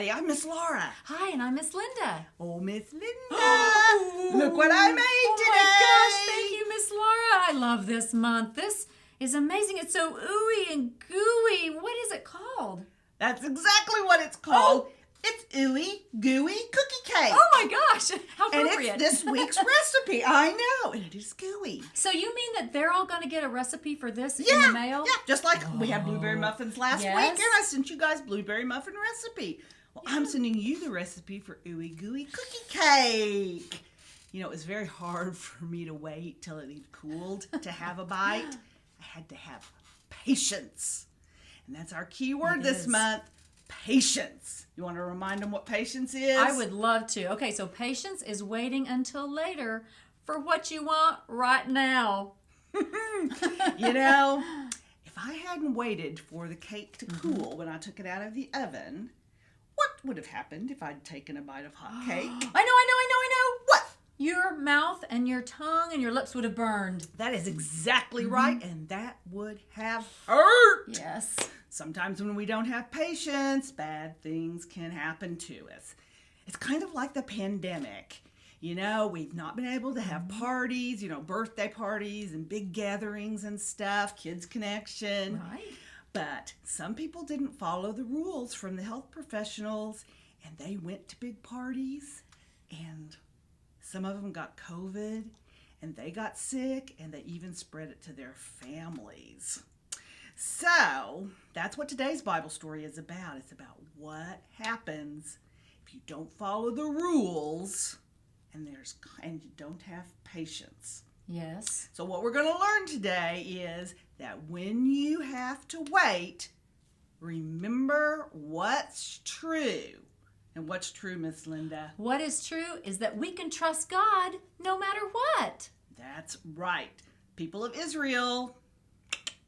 everybody. I'm Miss Laura. Hi, and I'm Miss Linda. Oh, Miss Linda. Look what I made today. Oh my gosh, thank you, Miss Laura. I love this month. This is amazing. It's so ooey and gooey. What is it called? That's exactly what it's called. It's ooey gooey cookie cake. Oh my gosh, how appropriate. And it's this week's recipe. I know, and it is gooey. So you mean that they're all going to get a recipe for this in Yeah, the mail? yeah, just like we had blueberry muffins last Yes. week, and I sent you guys blueberry muffin recipe. Well, I'm sending you the recipe for ooey gooey cookie cake. You know, it was very hard for me to wait till it had cooled to have a bite. I had to have patience. And that's our key word this month, patience. You want to remind them what patience is? I would love to. Okay, so patience is waiting until later for what you want right now. You know, if I hadn't waited for the cake to cool when I took it out of the oven, what would have happened if I'd taken a bite of hot cake? I know. What? Your mouth and your tongue and your lips would have burned. That is exactly right, and that would have hurt. Yes. Sometimes when we don't have patience, bad things can happen to us. It's kind of like the pandemic. You know, we've not been able to have parties, birthday parties and big gatherings and stuff, kids connection. Right. But some people didn't follow the rules from the health professionals, and they went to big parties, and some of them got COVID, and they got sick, and they even spread it to their families. So, that's what today's Bible story is about. It's about what happens if you don't follow the rules and you don't have patience. Yes. So what we're going to learn today is that when you have to wait, remember what's true. And what's true, Miss Linda? What is true is that we can trust God no matter what. That's right. People of Israel,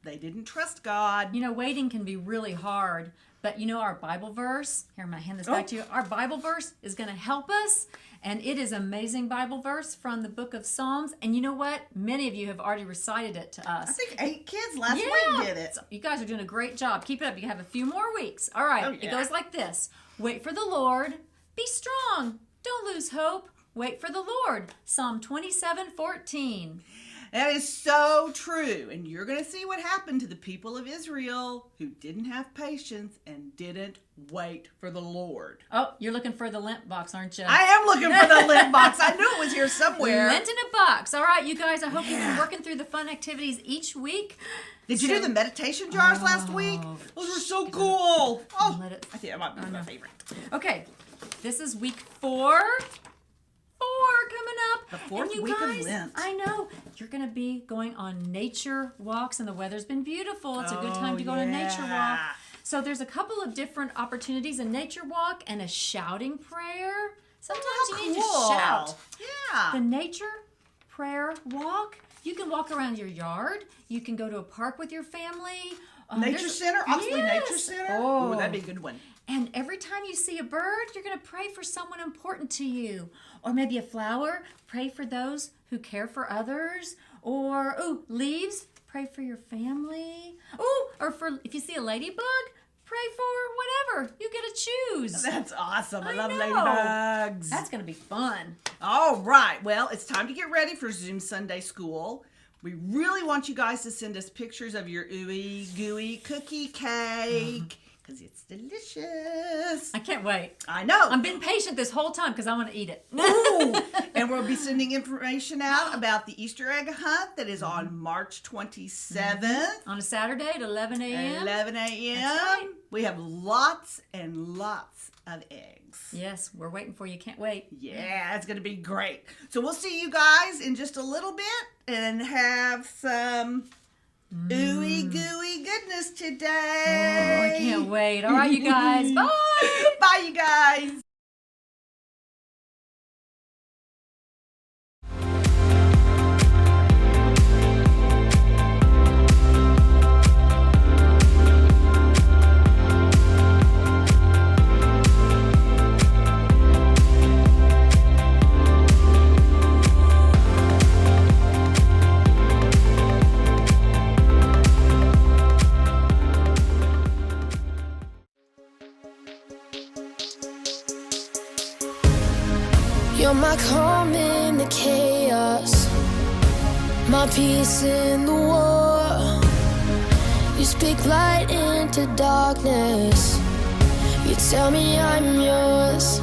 they didn't trust God. You know, waiting can be really hard, but our Bible verse, here I'm going to hand this back to you. Our Bible verse is going to help us, and it is an amazing Bible verse from the book of Psalms. And you know what? Many of you have already recited it to us. I think 8 kids last week did it. So you guys are doing a great job. Keep it up. You have a few more weeks. All right. It goes like this. Wait for the Lord. Be strong. Don't lose hope. Wait for the Lord. Psalm 27:14. That is so true. And you're going to see what happened to the people of Israel who didn't have patience and didn't wait for the Lord. Oh, you're looking for the lint box, aren't you? I am looking for the lint box. I knew it was here somewhere. Lint in a box. All right, you guys, I hope you've been working through the fun activities each week. Did you do the meditation jars last week? Those were so cool. Oh, I think that might be my favorite. Okay, this is week 4. 4 coming up. The 4th and you week guys, of Lent. I know. You're going to be going on nature walks, and the weather's been beautiful. It's a good time to go on a nature walk. So there's a couple of different opportunities, a nature walk and a shouting prayer. Sometimes you need to shout. Yeah. The nature prayer walk, you can walk around your yard. You can go to a park with your family. Nature Center? Oxley Nature Center? Oh, that'd be a good one. And every time you see a bird, you're going to pray for someone important to you. Or maybe a flower, pray for those who care for others. Or, leaves, pray for your family. Or if you see a ladybug, pray for whatever. You get to choose. That's awesome. I love know. ladybugs. That's going to be fun. All right. Well, it's time to get ready for Zoom Sunday School. We really want you guys to send us pictures of your ooey gooey cookie cake because it's delicious. I can't wait. I know. I'm being patient this whole time because I want to eat it. Ooh. And we'll be sending information out about the Easter egg hunt that is on March 27th. On a Saturday at 11 a.m. 11 a.m. That's right. We have lots and lots of eggs. Yes, we're waiting for you. Can't wait. Yeah, it's going to be great. So we'll see you guys in just a little bit and have some ooey gooey goodness today. Oh, I can't wait. All right, you guys. Bye. Bye, you guys. You're my calm in the chaos, my peace in the war. You speak light into darkness. You tell me I'm yours.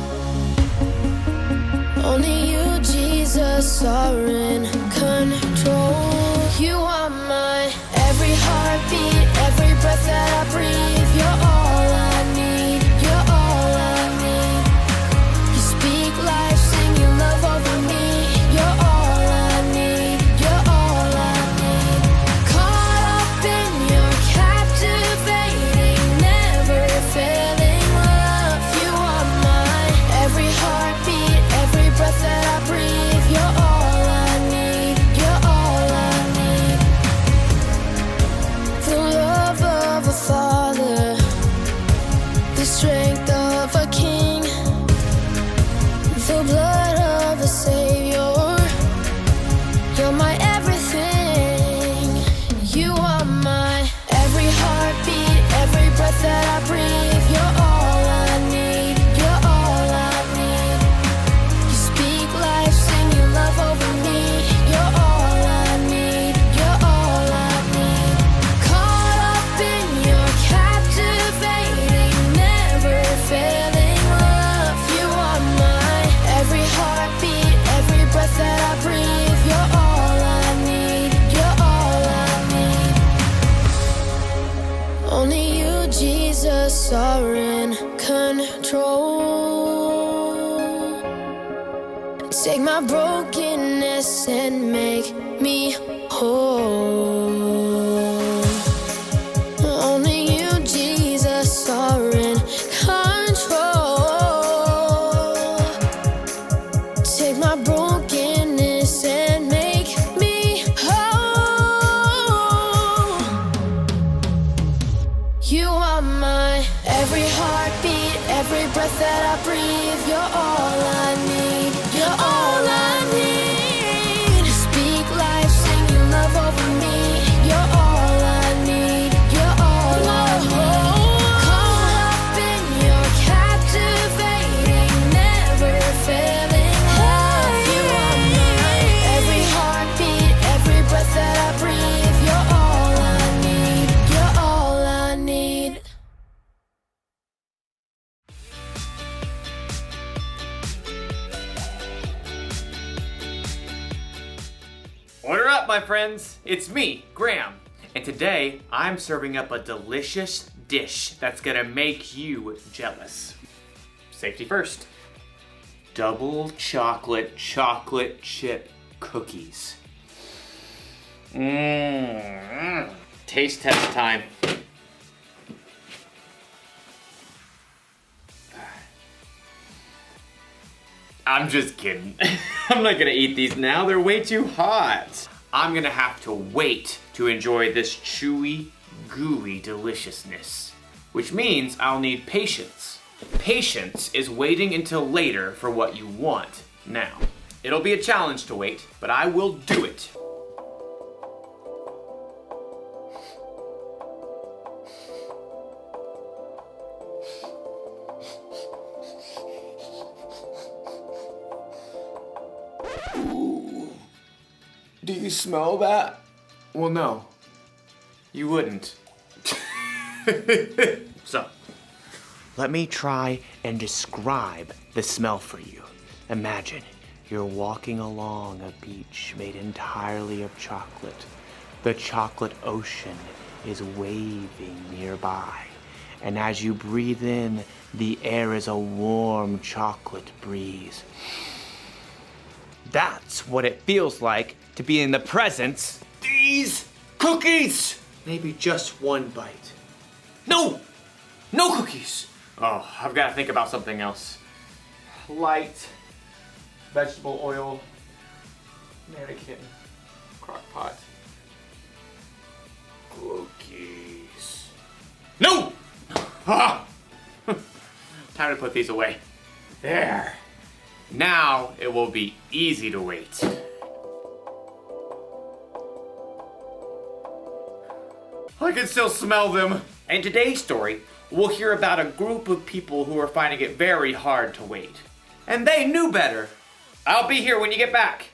Only you, Jesus, are in control. You are my every heartbeat, every breath that I breathe. You're all I need. You're all I need. You speak life, sing your love over me. You're all I need. You're all I need. Caught up in your captivating, never failing love. You are my every heartbeat, every breath that I breathe. You're all I need. You're all I need. The love of a father, the strength of a king, the blood of a savior. You're my everything. You are my every heartbeat, every breath that I breathe. You're all I need. You're all I need. You speak life, sing your love over me. You're all I need. You're all I need. Caught up in your captivating, never failing love. You are my every heartbeat, every breath that I breathe. You're all I need. You're all I need. Only you, Jesus, are in control. Take my brokenness and make me whole. Only you, Jesus, are in control. Take my brokenness and make me whole. You are my every heartbeat, every breath that I breathe. You're all I need. You're all I need. You speak life, sing your love over me. You're all I need. You're all I need. Caught up in your captivating, never failing love. You are my every heartbeat, every breath that I breathe. You're all I need. You're all I need. Order up, my friends. It's me, Graham. And today, I'm serving up a delicious dish that's gonna make you jealous. Safety first. Double chocolate chip cookies. Taste test time. I'm just kidding. I'm not gonna eat these now, they're way too hot. I'm gonna have to wait to enjoy this chewy, gooey deliciousness. Which means I'll need patience. Patience is waiting until later for what you want now. It'll be a challenge to wait, but I will do it. Do you smell that? Well, no. You wouldn't. So, let me try and describe the smell for you. Imagine you're walking along a beach made entirely of chocolate. The chocolate ocean is waving nearby. And as you breathe in, the air is a warm chocolate breeze. That's what it feels like to be in the presence of these cookies. Maybe just one bite. No! No cookies! Oh, I've got to think about something else. Light, vegetable oil, mannequin, crock pot, cookies. No! Ah! Time to put these away. There. Now it will be easy to wait. I can still smell them. In today's story, we'll hear about a group of people who are finding it very hard to wait. And they knew better. I'll be here when you get back.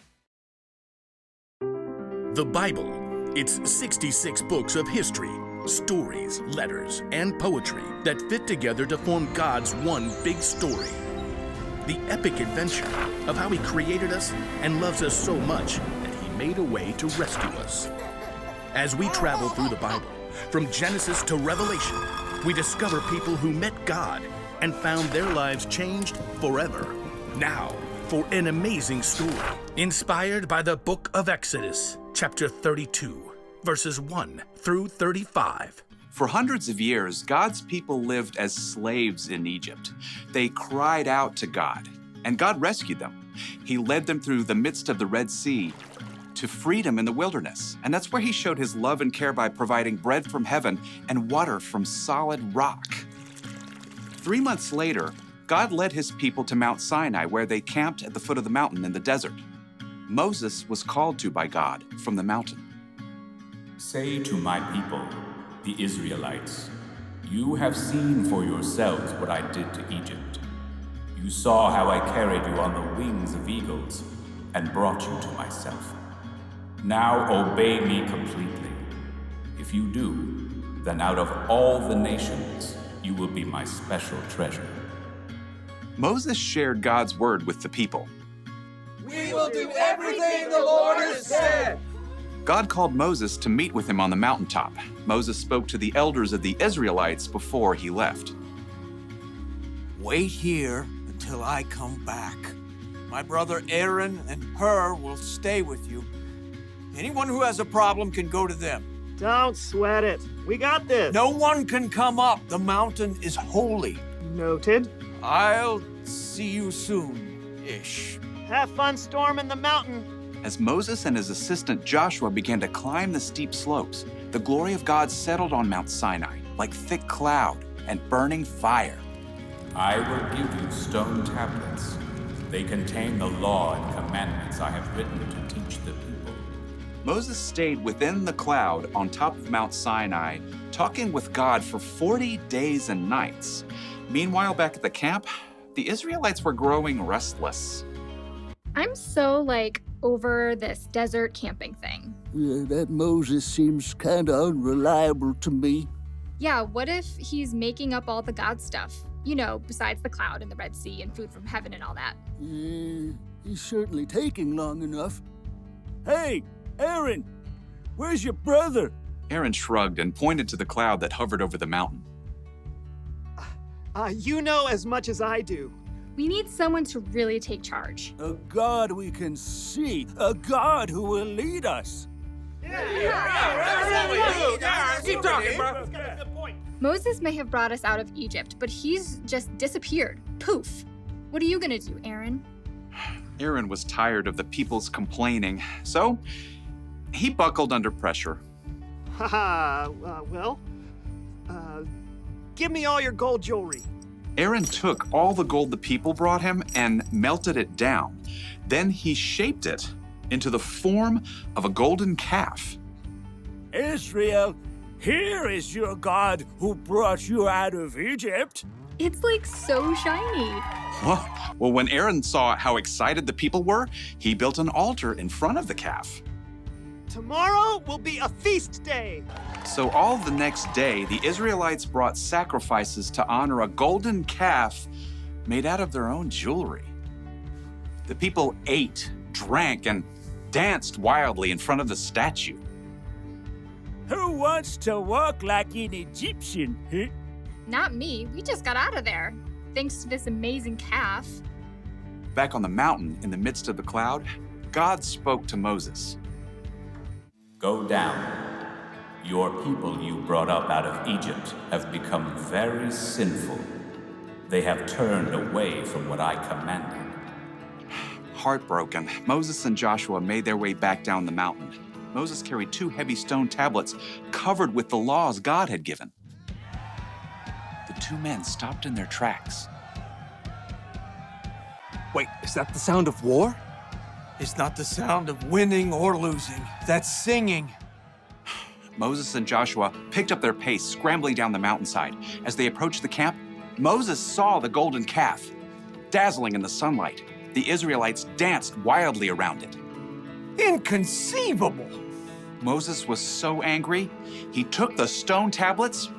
The Bible. It's 66 books of history, stories, letters, and poetry that fit together to form God's one big story. The epic adventure of how He created us and loves us so much that He made a way to rescue us. As we travel through the Bible, from Genesis to Revelation, we discover people who met God and found their lives changed forever. Now, for an amazing story inspired by the book of Exodus, chapter 32, verses 1 through 35. For hundreds of years, God's people lived as slaves in Egypt. They cried out to God, and God rescued them. He led them through the midst of the Red Sea to freedom in the wilderness. And that's where He showed His love and care by providing bread from heaven and water from solid rock. 3 months later, God led His people to Mount Sinai, where they camped at the foot of the mountain in the desert. Moses was called to by God from the mountain. Say to my people, the Israelites, you have seen for yourselves what I did to Egypt. You saw how I carried you on the wings of eagles and brought you to myself. Now obey me completely. If you do, then out of all the nations, you will be my special treasure. Moses shared God's word with the people. We will do everything the Lord has said. God called Moses to meet with Him on the mountaintop. Moses spoke to the elders of the Israelites before he left. Wait here until I come back. My brother Aaron and Hur will stay with you. Anyone who has a problem can go to them. Don't sweat it. We got this. No one can come up. The mountain is holy. Noted. I'll see you soon-ish. Have fun storming the mountain. As Moses and his assistant Joshua began to climb the steep slopes, the glory of God settled on Mount Sinai like thick cloud and burning fire. I will give you stone tablets. They contain the law and commandments I have written to teach the people. Moses stayed within the cloud on top of Mount Sinai, talking with God for 40 days and nights. Meanwhile, back at the camp, the Israelites were growing restless. I'm so, over this desert camping thing. That Moses seems kinda unreliable to me. Yeah, what if he's making up all the God stuff? Besides the cloud and the Red Sea and food from heaven and all that. He's certainly taking long enough. Hey, Aaron, where's your brother? Aaron shrugged and pointed to the cloud that hovered over the mountain. You know as much as I do. We need someone to really take charge. A God we can see, a God who will lead us. Keep talking, bro. Moses may have brought us out of Egypt, but he's just disappeared. Poof. What are you gonna do, Aaron? Aaron was tired of the people's complaining, so he buckled under pressure. Give me all your gold jewelry. Aaron took all the gold the people brought him and melted it down. Then he shaped it into the form of a golden calf. Israel, here is your God who brought you out of Egypt. It's so shiny. Well, when Aaron saw how excited the people were, he built an altar in front of the calf. Tomorrow will be a feast day. So all the next day, the Israelites brought sacrifices to honor a golden calf made out of their own jewelry. The people ate, drank, and danced wildly in front of the statue. Who wants to walk like an Egyptian, huh? Not me. We just got out of there. Thanks to this amazing calf. Back on the mountain, in the midst of the cloud, God spoke to Moses. Go down. Your people you brought up out of Egypt have become very sinful. They have turned away from what I commanded. Heartbroken, Moses and Joshua made their way back down the mountain. Moses carried 2 heavy stone tablets covered with the laws God had given. The 2 men stopped in their tracks. Wait, is that the sound of war? It's not the sound of winning or losing. That's singing. Moses and Joshua picked up their pace, scrambling down the mountainside. As they approached the camp, Moses saw the golden calf, dazzling in the sunlight. The Israelites danced wildly around it. Inconceivable! Moses was so angry, he took the stone tablets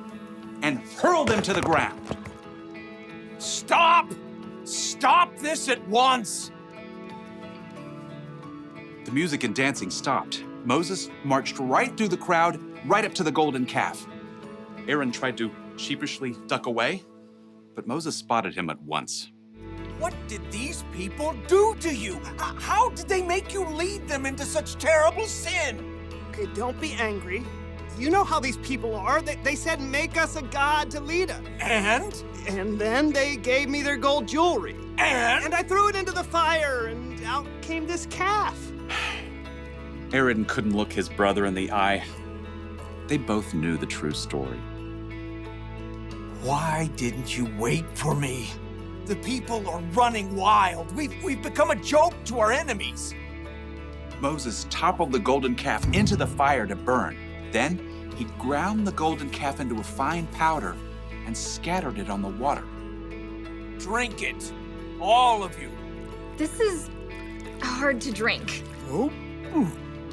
and hurled them to the ground. Stop! Stop this at once! The music and dancing stopped. Moses marched right through the crowd, right up to the golden calf. Aaron tried to sheepishly duck away, but Moses spotted him at once. What did these people do to you? How did they make you lead them into such terrible sin? Okay, don't be angry. You know how these people are. They said, make us a god to lead us. And then they gave me their gold jewelry. And I threw it into the fire, and out came this calf. Aaron couldn't look his brother in the eye. They both knew the true story. Why didn't you wait for me? The people are running wild. We've become a joke to our enemies. Moses toppled the golden calf into the fire to burn. Then he ground the golden calf into a fine powder and scattered it on the water. Drink it, all of you. This is hard to drink. Oh,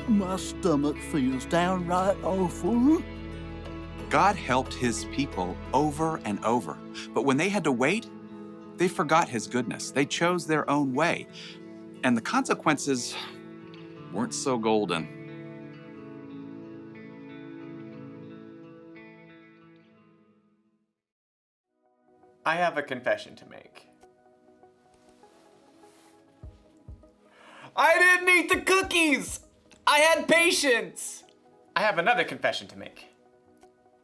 my stomach feels downright awful. God helped his people over and over, but when they had to wait, they forgot his goodness. They chose their own way, and the consequences weren't so golden. I have a confession to make. I didn't eat the cookies! I had patience! I have another confession to make.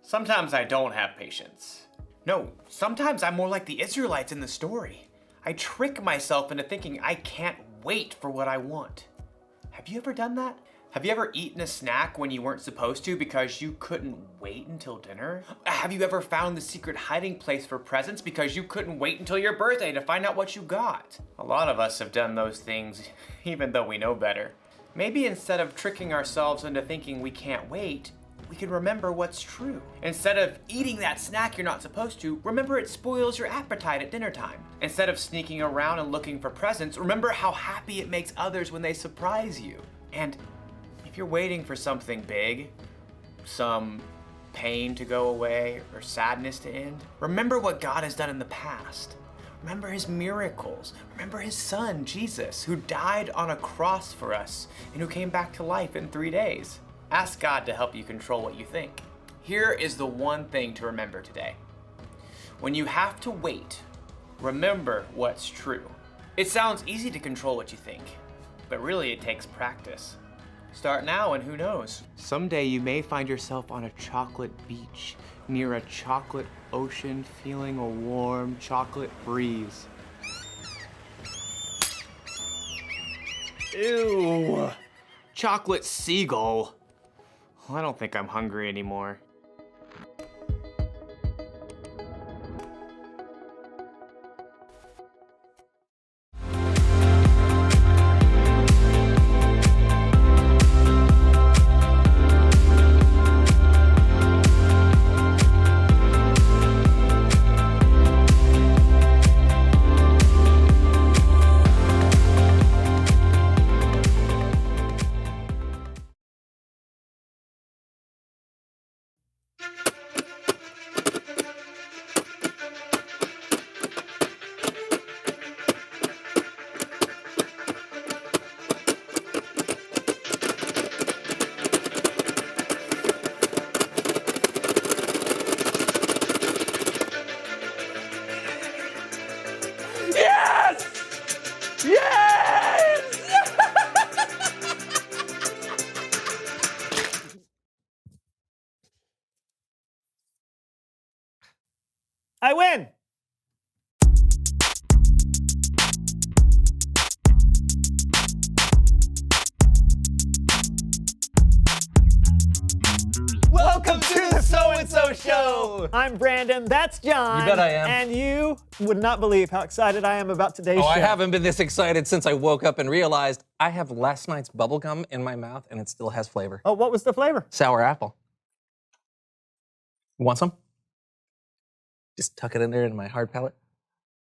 Sometimes I don't have patience. No, sometimes I'm more like the Israelites in the story. I trick myself into thinking I can't wait for what I want. Have you ever done that? Have you ever eaten a snack when you weren't supposed to because you couldn't wait until dinner? Have you ever found the secret hiding place for presents because you couldn't wait until your birthday to find out what you got? A lot of us have done those things even though we know better. Maybe instead of tricking ourselves into thinking we can't wait, we can remember what's true. Instead of eating that snack you're not supposed to, remember it spoils your appetite at dinner time. Instead of sneaking around and looking for presents, remember how happy it makes others when they surprise you. And if you're waiting for something big, some pain to go away or sadness to end, remember what God has done in the past. Remember his miracles. Remember his son, Jesus, who died on a cross for us and who came back to life in 3 days. Ask God to help you control what you think. Here is the one thing to remember today. When you have to wait, remember what's true. It sounds easy to control what you think, but really it takes practice. Start now and who knows? Someday you may find yourself on a chocolate beach, near a chocolate ocean, feeling a warm chocolate breeze. Ew. Chocolate seagull. Well, I don't think I'm hungry anymore. I win! Welcome to the So-and-So Show! I'm Brandon, that's John. You bet I am. And you would not believe how excited I am about today's show. I haven't been this excited since I woke up and realized I have last night's bubblegum in my mouth and it still has flavor. Oh, what was the flavor? Sour apple. You want some? Just tuck it in there in my hard palate.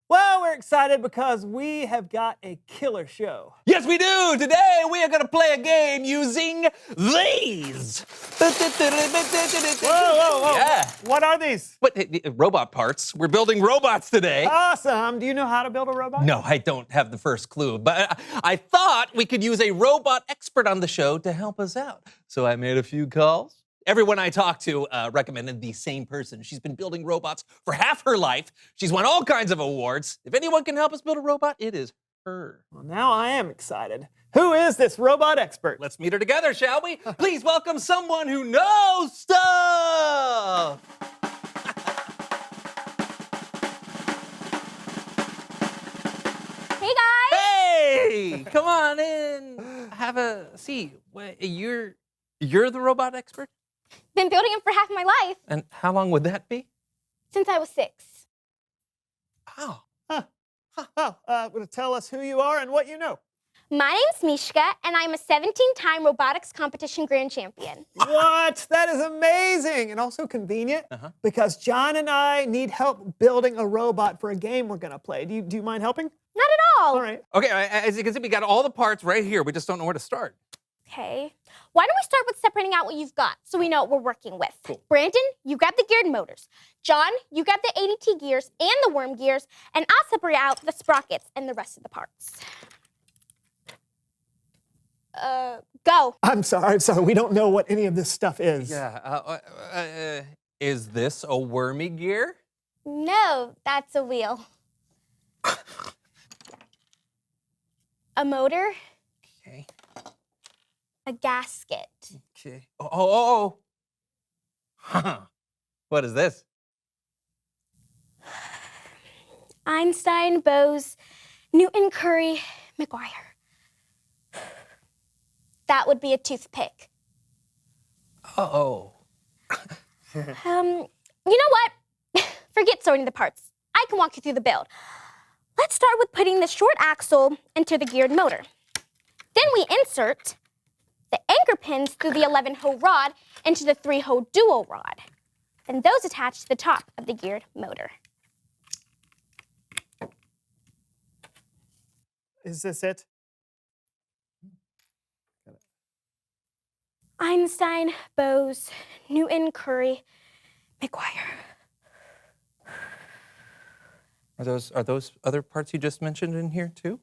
Well, we're we're excited because we have got a killer show. Yes, we do. Today we are going to play a game using these. Whoa. Yeah. What are these? What, robot parts. We're building robots today. Awesome. Do you know how to build a robot? No, I don't have the first clue, but I thought we could use a robot expert on the show to help us out. So I made a few calls. Everyone I talked to recommended the same person. She's been building robots for half her life. She's won all kinds of awards. If anyone can help us build a robot, it is her. Well, now I am excited. Who is this robot expert? Let's meet her together, shall we? Please welcome someone who knows stuff. Hey, guys. Hey, come on in. Have a seat. Wait, you're the robot expert? Been building them for half my life. And how long would that be? Since I was 6. Oh. Will tell us who you are and what you know. My name's Mishka, and I'm a 17-time robotics competition grand champion. What? That is amazing and also convenient because John and I need help building a robot for a game we're going to play. Do you mind helping? Not at all. All right. Okay, as you can see, we got all the parts right here. We just don't know where to start. Okay. Why don't we start with separating out what you've got so we know what we're working with? Cool. Brandon, you grab the geared motors. John, you grab the ADT gears and the worm gears, and I'll separate out the sprockets and the rest of the parts. Go. I'm sorry. We don't know what any of this stuff is. Yeah. Is this a wormy gear? No, that's a wheel. A motor. Okay. A gasket. Okay. Oh. What is this? Einstein, Bose, Newton, Curry, McGuire. That would be a toothpick. Uh-oh. You know what? Forget sorting the parts. I can walk you through the build. Let's start with putting the short axle into the geared motor. Then we insert the anchor pins through the 11-hole rod into the 3-hole dual rod. Then those attach to the top of the geared motor. Is this it? Einstein, Bose, Newton, Curry, McGuire. Are those other parts you just mentioned in here too?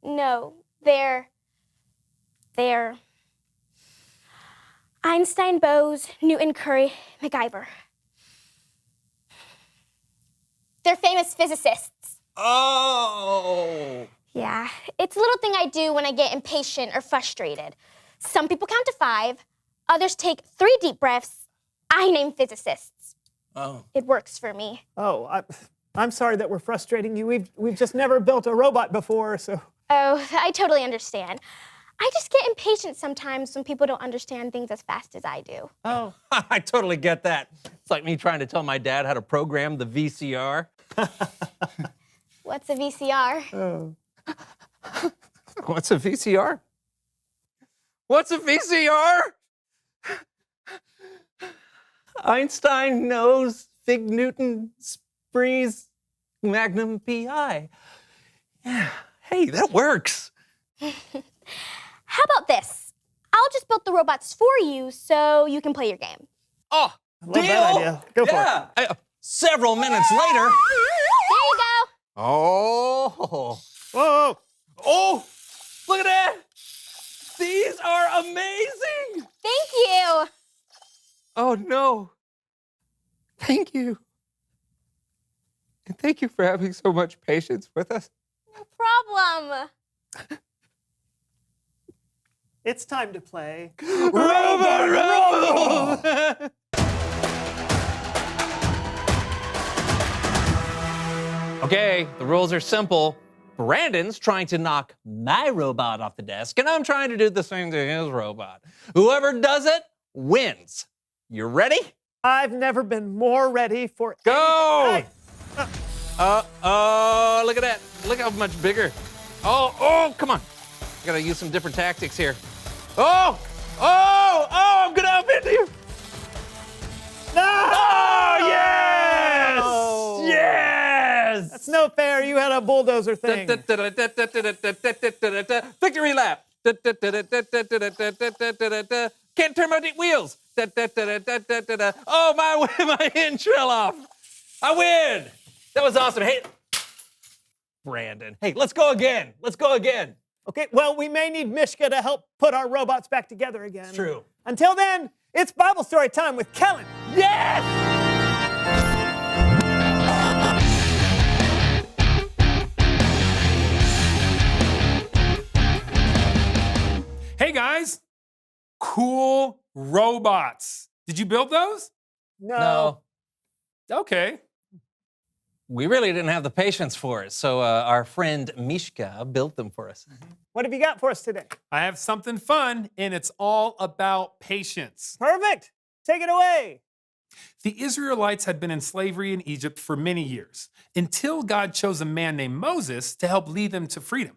No, they're Einstein, Bose, Newton, Curry, MacGyver. They're famous physicists. Oh! Yeah, it's a little thing I do when I get impatient or frustrated. Some people count to 5, others take 3 deep breaths. I name physicists. Oh. It works for me. Oh, I'm sorry that we're frustrating you. We've just never built a robot before, so. Oh, I totally understand. I just get impatient sometimes when people don't understand things as fast as I do. Oh. I totally get that. It's like me trying to tell my dad how to program the VCR. What's a VCR? Oh. What's a VCR? What's a VCR? Einstein knows Fig Newton Spree's Magnum PI. Yeah, hey, that works. How about this? I'll just build the robots for you so you can play your game. Oh, Love deal. that idea. Go for it. Several minutes later. There you go. Oh. Whoa. Oh, look at that. These are amazing. Thank you. Oh, no. Thank you. And thank you for having so much patience with us. No problem. It's time to play Robot Rumble! Okay, the rules are simple. Brandon's trying to knock my robot off the desk, and I'm trying to do the same to his robot. Whoever does it wins. You ready? I've never been more ready for Go! Oh, look at that. Look how much bigger. Oh, come on. I gotta use some different tactics here. Oh, I'm gonna outbid you. No! Oh, yes! Oh. Yes! That's no fair. You had a bulldozer thing. Victory lap. Can't turn my wheels. Oh, my hinge fell off. I win. That was awesome. Hey, Brandon. Hey, let's go again. Let's go again. Okay, well, we may need Mishka to help put our robots back together again. It's true. Until then, it's Bible story time with Kellen. Yes! Hey guys, cool robots. Did you build those? No. Okay. We really didn't have the patience for it, so our friend Mishka built them for us. What have you got for us today? I have something fun, and it's all about patience. Perfect. Take it away. The Israelites had been in slavery in Egypt for many years, until God chose a man named Moses to help lead them to freedom.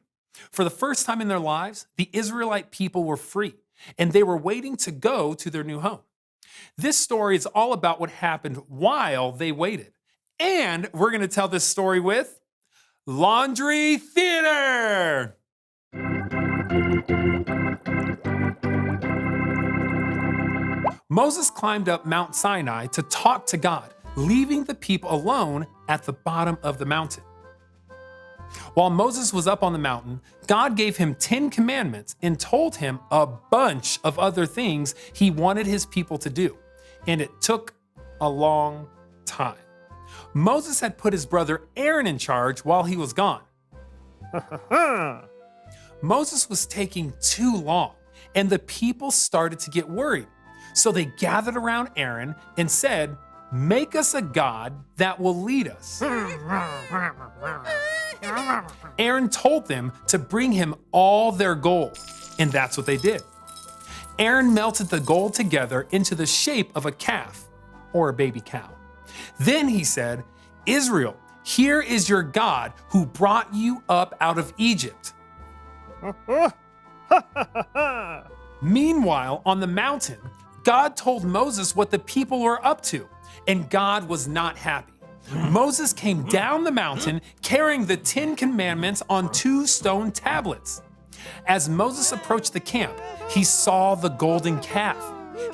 For the first time in their lives, the Israelite people were free, and they were waiting to go to their new home. This story is all about what happened while they waited. And we're going to tell this story with Laundry Theater. Moses climbed up Mount Sinai to talk to God, leaving the people alone at the bottom of the mountain. While Moses was up on the mountain, God gave him 10 commandments and told him a bunch of other things he wanted his people to do. And it took a long time. Moses had put his brother Aaron in charge while he was gone. Moses was taking too long, and the people started to get worried. So they gathered around Aaron and said, "Make us a god that will lead us." Aaron told them to bring him all their gold, and that's what they did. Aaron melted the gold together into the shape of a calf or a baby cow. Then he said, "Israel, here is your God who brought you up out of Egypt." Meanwhile, on the mountain, God told Moses what the people were up to, and God was not happy. Moses came down the mountain carrying the 10 commandments on 2 stone tablets. As Moses approached the camp, he saw the golden calf.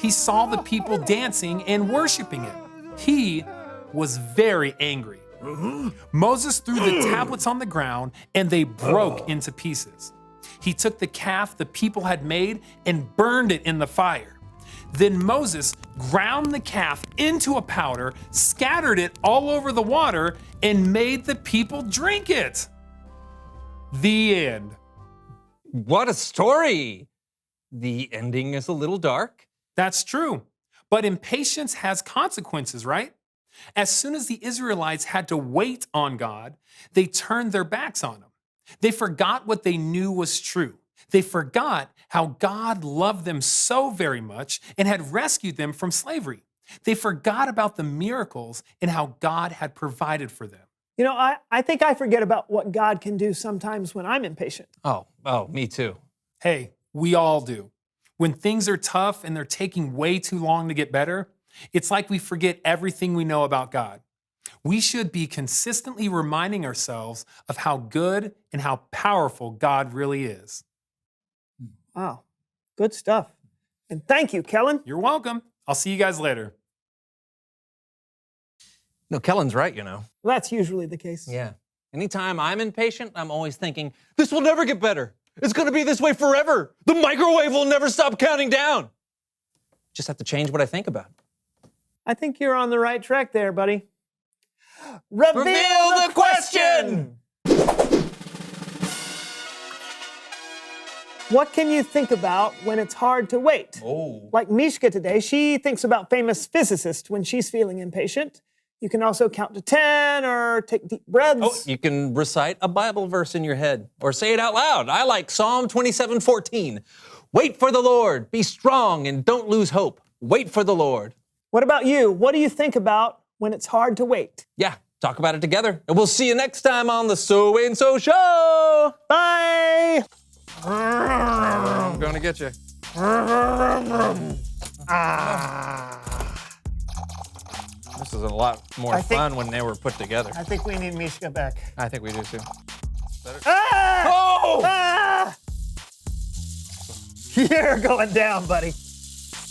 He saw the people dancing and worshiping it. He was very angry. Moses threw the tablets on the ground and they broke into pieces. He took the calf the people had made and burned it in the fire. Then Moses ground the calf into a powder, scattered it all over the water, and made the people drink it. The end. What a story! The ending is a little dark. That's true. But impatience has consequences, right? As soon as the Israelites had to wait on God, they turned their backs on him. They forgot what they knew was true. They forgot how God loved them so very much and had rescued them from slavery. They forgot about the miracles and how God had provided for them. You know, I think I forget about what God can do sometimes when I'm impatient. Oh, me too. Hey, we all do. When things are tough and they're taking way too long to get better, it's like we forget everything we know about God. We should be consistently reminding ourselves of how good and how powerful God really is. Wow, good stuff. And thank you, Kellen. You're welcome. I'll see you guys later. No, Kellen's right, you know. Well, that's usually the case. Yeah. Anytime I'm impatient, I'm always thinking, this will never get better. It's going to be this way forever. The microwave will never stop counting down. Just have to change what I think about. I think you're on the right track there, buddy. Reveal the question! What can you think about when it's hard to wait? Oh. Like Mishka today, she thinks about famous physicists when she's feeling impatient. You can also count to 10 or take deep breaths. Oh, you can recite a Bible verse in your head or say it out loud. I like Psalm 27:14. Wait for the Lord, be strong and don't lose hope. Wait for the Lord. What about you? What do you think about when it's hard to wait? Yeah, talk about it together. And we'll see you next time on the So and So Show. Bye. I'm gonna get you. This is a lot more fun when they were put together. I think we need Mishka back. I think we do too. Ah! Oh! Ah! You're going down, buddy.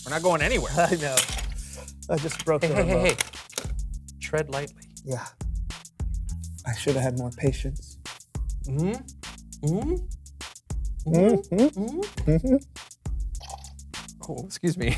We're not going anywhere. I know. I just broke the remote. Hey. Tread lightly. Yeah. I should have had more patience. Oh, excuse me.